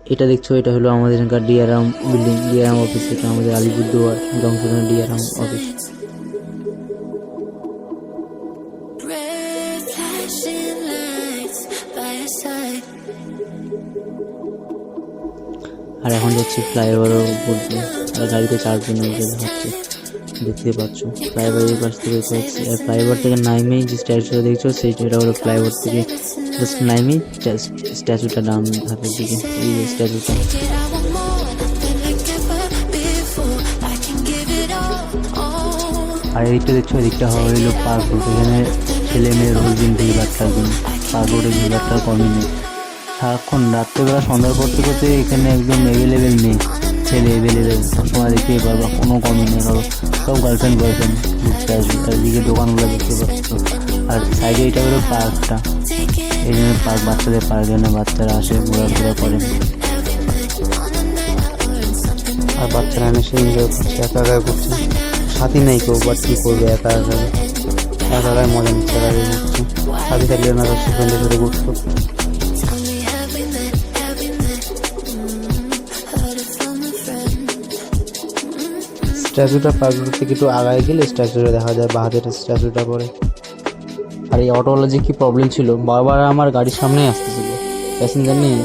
এটা দেখছো, এটা হলো আমাদের এখানকার ডিআরএম বিল্ডিং, ডিআরএম অফিস। এটা আমাদের আলিপুরদুয়ার জংশনের ডিআরএম অফিস। আর এখন যাচ্ছি ফ্লাইওভারের উপর দিয়ে, আর গাড়িতে 4 জন উঠে যাচ্ছে, দেখতে পাচ্ছ। ফ্লাইওভারের পাশ থেকে যাচ্ছি, আর ফ্লাইওভার থেকে নাইমেই যে স্ট্যাচুটা দেখছো সেইটা হলো ফ্লাইওভার থেকে জাস্ট নাইমেই স্ট্যাচুটা ডান হাতের দিকে, এই যে স্ট্যাচুটা। আর এইটা দেখছো, এদিকটা হলো পার্ক রোড। এখানে ছেলে মেয়ে রোজ দিন ভিড়ভাট্টার দিন, পার্ক রোডে ভিড়ভাট্টার কমই নেই। সারাক্ষণ রাত্রেবেলা সন্ধ্যার করতে করতে এখানে একদম অ্যাভেলেবেল নেই ছেলে, অ্যাভেলেবেল সবসময় দেখতেই পারবা, কোনো কমই নেই। কারো সব গার্লফ্রেন্ড বয়ফ্রেন্ড ঘুরতে আসবে। চারিদিকে দোকানগুলো দেখতে পাচ্ছ। আর সাইডে এটা হলো পার্কটা, এই জন্য পার্ক, বাচ্চাদের পার্ক, জন্য বাচ্চারা আসে, ঘোরাফেরা করে। আর বাচ্চারা এসে এনজয় করছে, একা একা করছে, সাথী নেই কেউ, বাট কী করবে, একা একা একাই মজা নিচ্ছে, একাই ঘুরছে। সাথী থাকলে না তার ফ্রেন্ডের সাথে ঘুরতো। স্ট্যাচুটা পার্ক রোড থেকে একটু আগায় গেলে স্ট্যাচুটা দেখা যায়, বাহাতের স্ট্যাচুটা পরে। আর এই অটোওয়ালা যে কী প্রবলেম ছিল, বারবার আমার গাড়ির সামনেই আসতেছিল, প্যাসেঞ্জার নেই,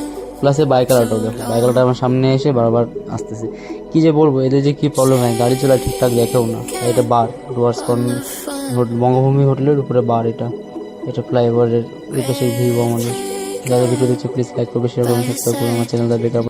প্লাসে বাইকার অটো, দেখো বাইকারটা আমার সামনে এসে বারবার আসতেছে। কী যে বলবো, এদের যে কী প্রবলেম হয়, গাড়ি চলা ঠিকঠাক দেখেও না। এটা বার ডুয়ার্স কর্নার বঙ্গভূমি হোটেলের উপরে বার এটা। এটা ফ্লাইওভারের এই পাশে ভিউ আমাদের। যারা ভিডিও দেখছে প্লিজ লাইক করবে, শেয়ার করবে, সাবস্ক্রাইব করবে আমার চ্যানেলটা। বেকার